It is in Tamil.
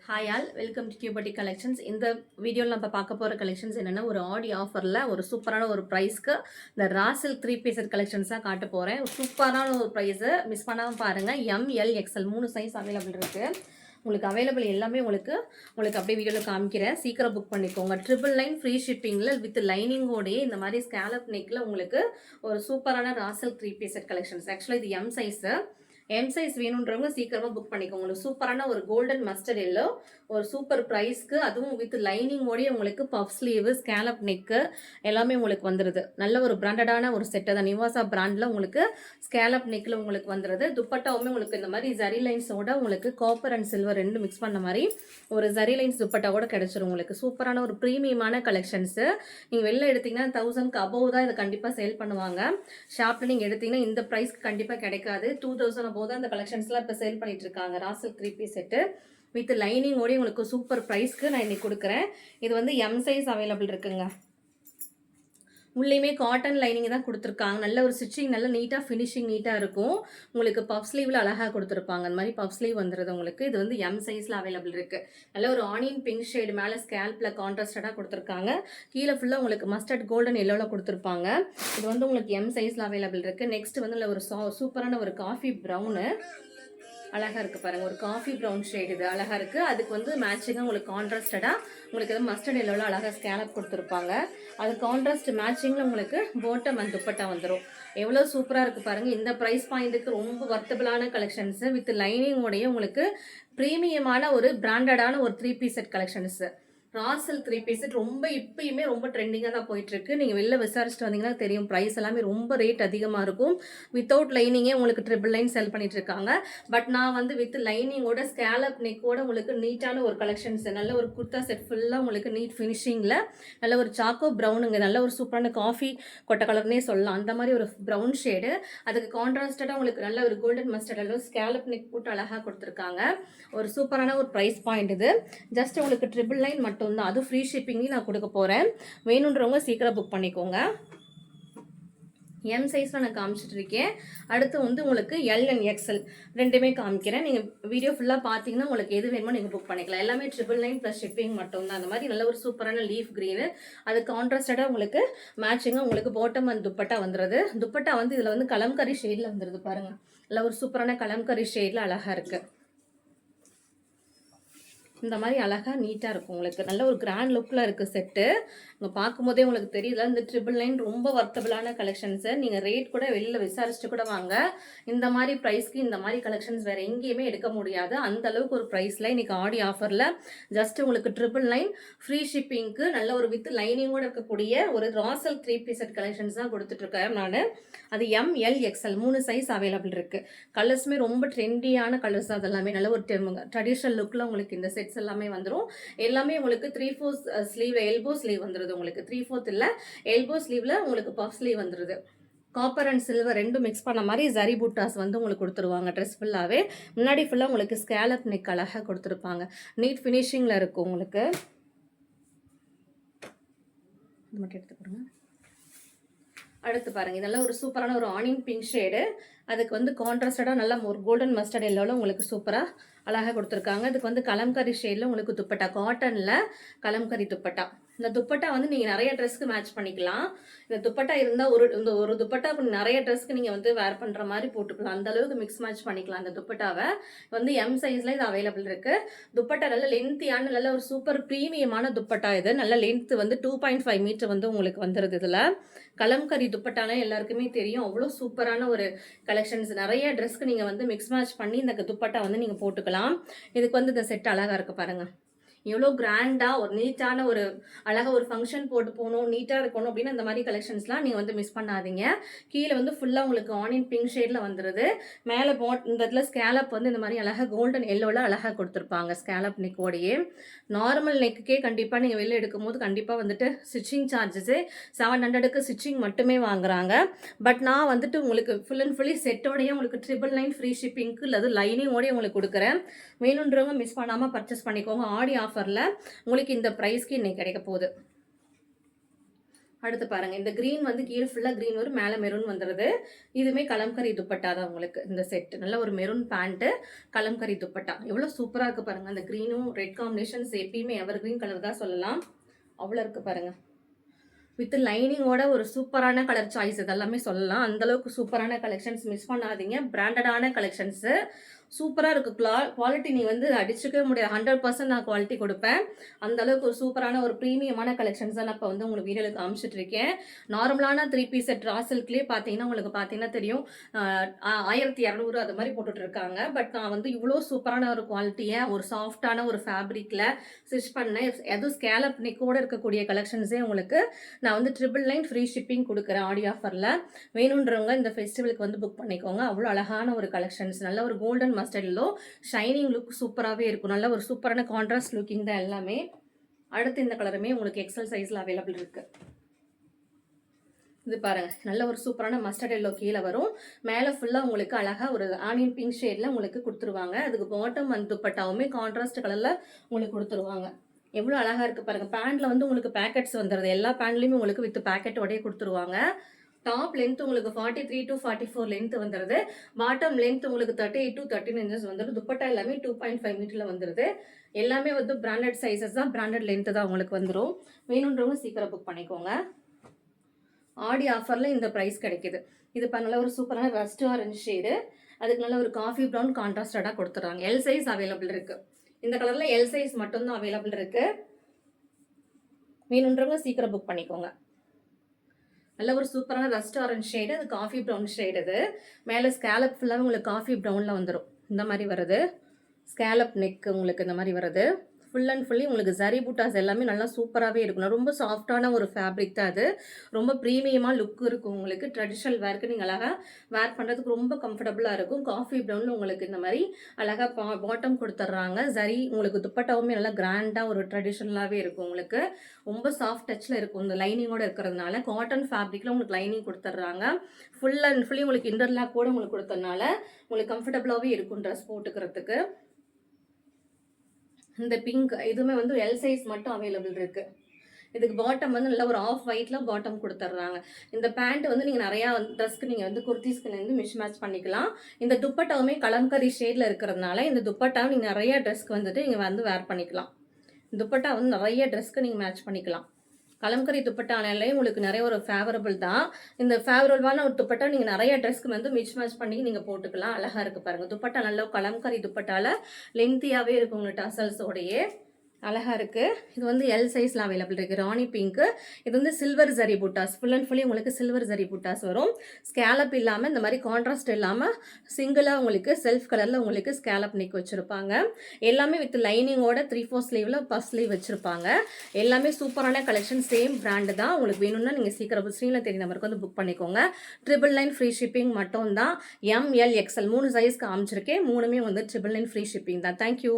ஹாய் ஆல் வெல்கம் டு கியூபட்டி கலெக்ஷன்ஸ். இந்த வீடியோவில் நம்ம பார்க்க போகிற கலெக்ஷன்ஸ் என்னென்னா, ஒரு ஆடி ஆஃபரில் ஒரு சூப்பரான ஒரு ப்ரைஸ்க்கு இந்த ராசில் 3 பீஸ் கலெக்ஷன்ஸாக காட்ட போகிறேன். சூப்பரான ஒரு ப்ரைஸு மிஸ் பண்ணாமல் பாருங்கள். MLXL 3 சைஸ் அவைலபிள் இருக்குது. உங்களுக்கு அவைலபிள் எல்லாமே உங்களுக்கு அப்படியே வீடியோவில் காமிக்கிறேன். சீக்கிரம் புக் பண்ணிக்கோங்க. 999 ஃப்ரீ ஷிப்பிங்கில் வித் லைனிங்கோடையே இந்த மாதிரி ஸ்கேலப் நெக்கில் உங்களுக்கு ஒரு சூப்பரான ராசல் 3 பீஸ் கலெக்ஷன்ஸ். ஆக்சுவலாக இது எம் சைஸு. எம் சைஸ் வேணுன்றவங்க சீக்கிரமாக புக் பண்ணிக்கோங்க. உங்களுக்கு சூப்பரான ஒரு கோல்டன் மஸ்டர்ட் எல்லோ ஒரு சூப்பர் ப்ரைஸ்க்கு, அதுவும் வித் லைனிங்கோடய உங்களுக்கு பஃப் ஸ்லீவு ஸ்கேலப் நெக்கு எல்லாமே உங்களுக்கு வந்துடுது. நல்ல ஒரு பிராண்டடான ஒரு செட்டு தான். நிவாசா பிராண்டில் உங்களுக்கு ஸ்கேலப் நெக்கில் உங்களுக்கு வந்துடுது. துப்பட்டாவுமே உங்களுக்கு இந்த மாதிரி ஜரி லைன்ஸோட உங்களுக்கு காப்பர் அண்ட் சில்வர் ரெண்டு மிக்ஸ் பண்ண மாதிரி ஒரு ஜரி லைன்ஸ் துப்பட்டா கூட கிடைச்சிரும். உங்களுக்கு சூப்பரான ஒரு ப்ரீமியமான கலெக்ஷன்ஸு. நீங்கள் வெளில எடுத்தீங்கன்னா 1000க்கு அபோவ் தான் இதை கண்டிப்பாக சேல் பண்ணுவாங்க. ஷாப்பில் நீங்கள் எடுத்தீங்கன்னா இந்த ப்ரைஸ்க்கு கண்டிப்பாக கிடைக்காது. 2000 போது அந்த கலெக்ஷன்ஸ்லாம் இப்போ சேல் பண்ணிட்டு இருக்காங்க. ராசல் 3 பீஸ் செட்டு வித் லைனிங்கோடய உங்களுக்கு சூப்பர் ப்ரைஸ்க்கு நான் இன்னைக்கு கொடுக்குறேன். இது வந்து எம் சைஸ் அவைலபிள் இருக்குங்க. உள்ளேயுமே காட்டன் லைனிங் தான் கொடுத்துருக்காங்க. நல்ல ஒரு ஸ்டிச்சிங் நல்ல நீட்டாக ஃபினிஷிங் நீட்டாக இருக்கும். உங்களுக்கு பஃப் ஸ்லீவில் அழகாக கொடுத்துருப்பாங்க. அந்த மாதிரி பஃப் ஸ்லீவ் வந்துடுது உங்களுக்கு. இது வந்து எம் சைஸில் அவைலபிள் இருக்குது. நல்ல ஒரு ஆனியன் பிங்க் ஷேடு மேலே ஸ்கேல்பில் கான்ட்ராஸ்டடாக கொடுத்துருக்காங்க. கீழே ஃபுல்லாக உங்களுக்கு மஸ்டர்ட் கோல்டன் எல்லோவில் கொடுத்துருப்பாங்க. இது வந்து உங்களுக்கு எம் சைஸில் அவைலபிள் இருக்குது. நெக்ஸ்ட் வந்து ஒரு சூப்பரான ஒரு காஃபி ப்ரௌனு அழகாக இருக்குது பாருங்கள். ஒரு காஃபி ப்ரௌன் ஷேட் இது அழகாக இருக்குது. அதுக்கு வந்து மேட்சிங்காக உங்களுக்கு கான்ட்ராஸ்டடாக உங்களுக்கு எதுவும் மஸ்டர்ட் எல்லோவில் அழகாக ஸ்கேலப் கொடுத்துருப்பாங்க. அது கான்ட்ராஸ்ட் மேட்சிங்கில் உங்களுக்கு பாட்டம் அண்ட் துப்பட்டா வந்துடும். எவ்வளோ சூப்பராக இருக்குது பாருங்கள். இந்த ப்ரைஸ் பாயிண்ட்டுக்கு ரொம்ப வர்த்தபிளான கலெக்ஷன்ஸு வித் லைனிங்கோடைய உங்களுக்கு ப்ரீமியமான ஒரு பிராண்டடான ஒரு 3 பீஸ் செட் கலெக்ஷன்ஸு. ராசல் 3 பீஸ் ரொம்ப இப்பயுமே ரொம்ப ட்ரெண்டிங்காக தான் போயிட்டுருக்கு. நீங்கள் வெளில விசாரிச்சுட்டு வந்தீங்கன்னா தெரியும். ப்ரைஸ் எல்லாமே ரொம்ப ரேட் அதிகமாக இருக்கும். வித்தவுட் லைனிங்கே உங்களுக்கு 999 செல் பண்ணிட்டு இருக்காங்க. பட் நான் வந்து வித் லைனிங்கோட ஸ்கேலப் நெக்கோட உங்களுக்கு நீட்டான ஒரு கலெக்ஷன்ஸ், நல்ல ஒரு குர்த்தா செட் ஃபுல்லாக உங்களுக்கு நீட் ஃபினிஷிங்கில் நல்ல ஒரு சாக்கோ ப்ரௌனுங்க, நல்ல ஒரு சூப்பரான காஃபி கொட்டை கலர்னே சொல்லலாம். அந்த மாதிரி ஒரு ப்ரௌன் ஷேடு, அதுக்கு கான்ட்ராஸ்டடாக உங்களுக்கு நல்ல ஒரு golden mustard yellow scallop neck போட்டு அழகாக கொடுத்துருக்காங்க. ஒரு சூப்பரான ஒரு ப்ரைஸ் பாயிண்ட் இது. ஜஸ்ட் உங்களுக்கு 999 மட்டும்தான். அது ஃப்ரீ ஷிப்பிங்லையும் நான் கொடுக்க போகிறேன். வேணுன்றவங்க சீக்கிரம் புக் பண்ணிக்கோங்க. எம் சைஸில் நான் காமிச்சிட்டு இருக்கேன். அடுத்து வந்து உங்களுக்கு எல் அண்ட் எக்ஸ்எல் ரெண்டுமே காமிக்கிறேன். நீங்கள் வீடியோ ஃபுல்லாக பார்த்தீங்கன்னா உங்களுக்கு எது வேணுமோ நீங்கள் புக் பண்ணிக்கலாம். எல்லாமே 999 ப்ளஸ் ஷிப்பிங் மட்டும்தான். அந்த மாதிரி நல்ல ஒரு சூப்பரான லீஃப் க்ரீனு, அது கான்ட்ராஸ்டடாக உங்களுக்கு மேட்சிங்காக உங்களுக்கு பாட்டம் அண்ட் துப்பட்டா வந்துடுது. துப்பட்டா வந்து இதில் வந்து கலம்கரி ஷேடில் வந்துடுது பாருங்கள். நல்ல ஒரு சூப்பரான கலம்கரி ஷேடில் அழகாக இருக்குது. இந்த மாதிரி அழகாக நீட்டாக இருக்கும். உங்களுக்கு நல்ல ஒரு கிராண்ட் லுக்கில் இருக்குது செட்டு. நீங்கள் பார்க்கும்போதே உங்களுக்கு தெரியல. இந்த 999 ரொம்ப வர்த்தபிளான கலெக்ஷன்ஸு. நீங்கள் ரேட் கூட வெளியில் விசாரிச்சுட்டு கூட வாங்க. இந்த மாதிரி ப்ரைஸ்க்கு இந்த மாதிரி கலெக்ஷன்ஸ் வேறு எங்கேயுமே எடுக்க முடியாது. அந்த அளவுக்கு ஒரு ப்ரைஸில் இன்றைக்கி ஆடி ஆஃபரில் ஜஸ்ட் உங்களுக்கு 999 ஃப்ரீ ஷிப்பிங்க்கு நல்ல ஒரு வித் லைனிங்கோடு இருக்கக்கூடிய ஒரு ராசல் 3 பீஸ் கலெக்ஷன்ஸ் தான் கொடுத்துட்ருக்கேன் நான். அது MLXL 3 சைஸ் அவைலபிள் இருக்குது. கலர்ஸுமே ரொம்ப ட்ரெண்டியான கலர்ஸ் தான். அதெல்லாமே நல்ல ஒரு ட்ரெடிஷ்னல் லுக்கில் உங்களுக்கு இந்த செட்ஸ் எல்லாமே வந்துடும். எல்லாமே உங்களுக்கு 3/4 ஸ்லீவ் எல்போ ஸ்லீவ் வந்துடுது. உங்களுக்கு 3/4 இல்லை, எல்போ ஸ்லீவில் உங்களுக்கு பஃப் ஸ்லீவ் வந்துடுது. காப்பர் அண்ட் சில்வர் ரெண்டும் மிக்ஸ் பண்ண மாதிரி ஜரி பூட்டாஸ் வந்து உங்களுக்கு கொடுத்துருவாங்க. ட்ரெஸ் ஃபுல்லாகவே முன்னாடி ஃபுல்லாக உங்களுக்கு ஸ்கேலப் நெக் அழகாக கொடுத்துருப்பாங்க. நீட் ஃபினிஷிங்கில் இருக்கும் உங்களுக்கு. இது மட்டும் எடுத்துக்கோங்க. அடுத்து பாருங்கள். இதெல்லாம் ஒரு சூப்பரான ஒரு ஆனியன் பிங்க் ஷேடு, அதுக்கு வந்து கான்ட்ராஸ்டடாக நல்லா ஒரு கோல்டன் மஸ்டர்ட் எல்லோவில் உங்களுக்கு சூப்பராக அழகாக கொடுத்துருக்காங்க. இதுக்கு வந்து கலம்கரி ஷேடில் உங்களுக்கு துப்பட்டா, காட்டனில் கலம்கரி துப்பட்டா. இந்த துப்பட்டா வந்து நீங்கள் நிறைய ட்ரெஸ்க்கு மேட்ச் பண்ணிக்கலாம். இந்த துப்பட்டா இருந்தால் ஒரு துப்பட்டா நிறைய ட்ரெஸ்க்கு நீங்கள் வந்து வேர் பண்ணுற மாதிரி போட்டுக்கலாம். அந்த அளவுக்கு மிக்ஸ் மேட்ச் பண்ணிக்கலாம். அந்த துப்பட்டாவை வந்து எம் சைஸில் இது அவைலபிள் இருக்குது. துப்பட்டா நல்ல லென்த்தியான நல்ல ஒரு சூப்பர் ப்ரீமியமான துப்பட்டா இது. நல்ல லென்த்து வந்து 2.5 மீட்டர் வந்து உங்களுக்கு வந்துடுது. இதில் கலம்கரி துப்பட்டானா எல்லாருக்குமே தெரியும். அவ்வளோ சூப்பரான ஒரு கலெக்ஷன்ஸ். நிறைய ட்ரெஸ்க்கு நீங்கள் வந்து மிக்ஸ் மேட்ச் பண்ணி இந்த துப்பட்டா வந்து நீங்கள் போட்டுக்கலாம். இதுக்கு வந்து இந்த செட் அழகாக இருக்குது பாருங்கள். எவ்வளோ கிராண்டாக ஒரு நீட்டான ஒரு அழகாக ஒரு ஃபங்க்ஷன் போட்டு போகணும், நீட்டாக இருக்கணும் அப்படின்னு அந்த மாதிரி கலெக்ஷன்ஸ்லாம் நீங்கள் வந்து மிஸ் பண்ணாதீங்க. கீழே வந்து ஃபுல்லாக உங்களுக்கு ஆனியன் பிங்க் ஷேடில் வந்துடுது. மேலே இந்த இடத்துல ஸ்கேலப் வந்து இந்த மாதிரி அழகாக கோல்டன் எல்லோவில் அழகாக கொடுத்துருப்பாங்க. ஸ்கேலப் நெக்கோடையே நார்மல் நெக்குக்கே கண்டிப்பாக நீங்கள் வெளில எடுக்கும் போது கண்டிப்பாக வந்துட்டு ஸ்டிச்சிங் சார்ஜஸு 700க்கு ஸ்டிச்சிங் மட்டுமே வாங்குறாங்க. பட் நான் வந்துட்டு உங்களுக்கு ஃபுல் அண்ட் ஃபுல்லி செட்டோடையே உங்களுக்கு 999 ஃப்ரீ ஷிப்பிங்க்கு இல்லை லைனிங்கோடய உங்களுக்கு கொடுக்குறேன். வேணுன்றவங்க மிஸ் பண்ணாமல் பர்ச்சேஸ் பண்ணிக்கோங்க. ஆடி ஆஃபரில் உங்களுக்கு இந்த ப்ரைஸ்க்கு இன்னைக்கு கிடைக்க போகுது. அடுத்து பாருங்க, இந்த கிரீன் வந்து கீழே ஃபுல்லா கிரீன் வரும், மேல மெரூன் வந்துருது. இதுவுமே கலம்கரி துப்பட்டா தான் உங்களுக்கு இந்த செட். நல்ல ஒரு மெரூன் பேண்ட், கலம்கரி துப்பட்டா. எவ்வளவு சூப்பரா இருக்கு பாருங்க. அந்த கிரீனும் ரெட் காம்பினேஷன்ஸ் எப்பயுமே எவர் கிரீன் கலர் தான் சொல்லலாம். அவ்வளவு இருக்கு பாருங்க. வித் லைனிங்கோட ஒரு சூப்பரான கலர் சாய்ஸ் இதெல்லாமே சொல்லலாம். அந்த அளவுக்கு சூப்பரான கலெக்ஷன்ஸ், மிஸ் பண்ணாதீங்க. பிராண்டடான கலெக்ஷன்ஸ் சூப்பரா இருக்கு. குவாலிட்டி நீ வந்து அடிச்சுக்கவே முடியாது. 100% நான் குவாலிட்டி கொடுப்பேன். அந்த அளவுக்கு ஒரு சூப்பரான ஒரு ப்ரீமியமான கலெக்ஷன்ஸ் தான் நான் இப்போ வந்து உங்களுக்கு வீடியோவில் காமிச்சிட்டு இருக்கேன். நார்மலான 3 பீஸ் செட் ரா சில்க்லேயே பார்த்தீங்கன்னா உங்களுக்கு பார்த்தீங்கன்னா தெரியும் 1200 அது மாதிரி போட்டுட்டு இருக்காங்க. பட் நான் வந்து இவ்வளோ சூப்பரான ஒரு குவாலிட்டியை ஒரு சாஃப்டான ஒரு ஃபேப்ரிக்கில் ஸ்டிச் பண்ணேன். எதுவும் ஸ்கேலப் நெக்கோட இருக்கக்கூடிய கலெக்ஷன்ஸே உங்களுக்கு நான் வந்து 999 ஃப்ரீ ஷிப்பிங் கொடுக்குறேன் ஆடி ஆஃபரில். வேணுன்றவங்க இந்த ஃபெஸ்டிவலுக்கு வந்து புக் பண்ணிக்கோங்க. அவ்வளோ அழகான ஒரு கலெக்ஷன்ஸ், நல்ல ஒரு golden mustard yellow, shining look சூப்பராகவே இருக்கும். நல்ல ஒரு சூப்பரான கான்ட்ராஸ்ட் லுக்கிங் தான் எல்லாமே. அடுத்து இந்த கலருமே உங்களுக்கு எக்ஸல் சைஸில் அவைலபிள் இருக்கு. இது பாருங்க, நல்ல ஒரு சூப்பரான மஸ்டர்ட் எல்லோ கீழே வரும், மேலே ஃபுல்லாக உங்களுக்கு அழகாக ஒரு ஆனியன் பிங்க் ஷேடில் உங்களுக்கு கொடுத்துருவாங்க. அதுக்கு பாட்டம் வந்து துப்பட்டாவுமே கான்ட்ராஸ்ட் கலரில் உங்களுக்கு கொடுத்துருவாங்க. எவ்வளோ அழகாக இருக்குது பாருங்கள். பேண்டில் வந்து உங்களுக்கு பேக்கெட்ஸ் வந்துடுது. எல்லா பேண்ட்லேயுமே உங்களுக்கு வித் பேக்கெட்டோடய கொடுத்துருவாங்க. டாப் லென்த் உங்களுக்கு 43 to 44 லென்த் வந்துடுது. பாட்டம் லென்த் உங்களுக்கு 38 to 13 இன்ச்சஸ் வந்துடும். துப்பட்டா எல்லாமே 2.5 மீட்டரில் வந்துடுது. எல்லாமே வந்து பிராண்டட் சைஸஸ் தான், பிராண்டட் லென்த்து தான் உங்களுக்கு வந்துடும். வேணுன்றவங்க சீக்கிரம் புக் பண்ணிக்கோங்க. ஆடி ஆஃபரில் இந்த ப்ரைஸ் கிடைக்குது. இது நல்ல ஒரு சூப்பரான ரஸ்ட் ஆரஞ்சு ஷேடு, அதுக்கு நல்ல ஒரு காஃபி ப்ரௌன் கான்ட்ராஸ்டாக கொடுத்துட்றாங்க. எல் சைஸ் அவைலபிள் இருக்குது. இந்த கலரில் எல் சைஸ் மட்டும்தான் அவைலபிள் இருக்குது. வேணுன்றவங்க சீக்கிரம் புக் பண்ணிக்கோங்க. நல்ல ஒரு சூப்பரான ரஸ்ட் ஆரஞ்சு ஷேடு, அது காஃபி ப்ரௌன் ஷேடு. இது மேலே ஸ்கேலப் ஃபுல்லாக உங்களுக்கு காஃபி ப்ரௌனில் வந்துடும். இந்த மாதிரி வருது. ஸ்கேலப் நெக் உங்களுக்கு இந்த மாதிரி வருது. ஃபுல் அண்ட் ஃபுல்லி உங்களுக்கு ஜரி பூட்டாஸ் எல்லாமே நல்லா சூப்பராகவே இருக்கணும். ரொம்ப சாஃப்டான ஒரு ஃபேப்ரிக் தான் அது. ரொம்ப ப்ரீமியமாக லுக் இருக்கும் உங்களுக்கு. ட்ரெடிஷ்னல் வேர்க்கு நீங்கள் அழகாக வேர் பண்ணுறதுக்கு ரொம்ப கம்ஃபர்டபுளாக இருக்கும். காஃபி ப்ரௌனில் உங்களுக்கு இந்த மாதிரி அழகாக பாட்டம் கொடுத்துட்றாங்க. ஜரி உங்களுக்கு துப்பட்டாவுமே நல்லா கிராண்டாக ஒரு ட்ரெடிஷ்னலாகவே இருக்கும் உங்களுக்கு. ரொம்ப சாஃப்ட் டச்சில் இருக்கும். இந்த லைனிங்கோடு இருக்கிறதுனால காட்டன் ஃபேப்ரிக்கில் உங்களுக்கு லைனிங் கொடுத்துட்றாங்க. ஃபுல் அண்ட் ஃபுல்லி உங்களுக்கு இன்டர்லாக் கூட உங்களுக்கு கொடுத்ததுனால உங்களுக்கு கம்ஃபர்டபுளாகவே இருக்கும் ட்ரெஸ் போட்டுக்கிறதுக்கு. இந்த பிங்க் இதுவுமே வந்து எல் சைஸ் மட்டும் அவைலபிள் இருக்கு. இதுக்கு பாட்டம் வந்து நல்ல ஒரு ஆஃப் ஒயிட்ல பாட்டம் கொடுத்துட்றாங்க. இந்த பேண்ட் வந்து நீங்கள் நிறையா ட்ரெஸ்க்கு நீங்கள் வந்து குர்த்திஸ்க்கு வந்து மிஸ் மேட்ச் பண்ணிக்கலாம். இந்த துப்பட்டாவுமே கலம்கரி ஷேடில் இருக்கிறதுனால இந்த துப்பட்டாவை நீங்கள் நிறைய ட்ரெஸ்க்கு வந்துட்டு நீங்கள் வந்து வேர் பண்ணிக்கலாம். துப்பட்டா வந்து நிறைய ட்ரெஸ்க்கு நீங்கள் மேட்ச் பண்ணிக்கலாம். கலம்கரி துப்பட்டானாலே உங்களுக்கு நிறைய ஒரு ஃபேவரபிள் தான். இந்த ஃபேவரபிளான ஒரு துப்பட்டா நீங்கள் நிறைய ட்ரெஸ்க்கு வந்து மிக்ஸ் மேட்ச் பண்ணி நீங்கள் போட்டுக்கலாம். அழகாக இருக்குது பாருங்கள். துப்பட்டா நல்ல கலம்கரி துப்பட்டால லென்த்தியாகவே இருக்கும் உங்களுக்கு டசல்ஸோடையே. அழகாக இருக்குது. இது வந்து எல் சைஸில் அவைலபிள் இருக்குது. ராணி பிங்க்கு. இது வந்து silver zari buttas, full and fully உங்களுக்கு சில்வர் ஜரி புட்டாஸ் வரும். ஸ்கேலப் இல்லாமல் இந்த மாதிரி கான்ட்ராஸ்ட் இல்லாமல் சிங்கிளாக உங்களுக்கு செல்ஃப் கலரில் உங்களுக்கு ஸ்கேலப் நெக் வச்சுருப்பாங்க. எல்லாமே வித் லைனிங்கோட 3/4 ஸ்லீவில் பஃப் ஸ்லீவ் வச்சுருப்பாங்க. எல்லாமே சூப்பரான கலெக்ஷன், சேம் பிராண்டு தான். உங்களுக்கு வேணும்னா நீங்கள் சீக்கிரம் ஸ்க்ரீனில் தெரிய நம்பருக்கு வந்து புக் பண்ணிக்கோங்க. 999 ஃப்ரீ ஷிப்பிங் மட்டும் தான். ML XL 3 சைஸ்க்கு காமிச்சிருக்கேன். 3மே வந்து 999 ஃப்ரீ ஷிப்பிங் தான். தேங்க்யூ.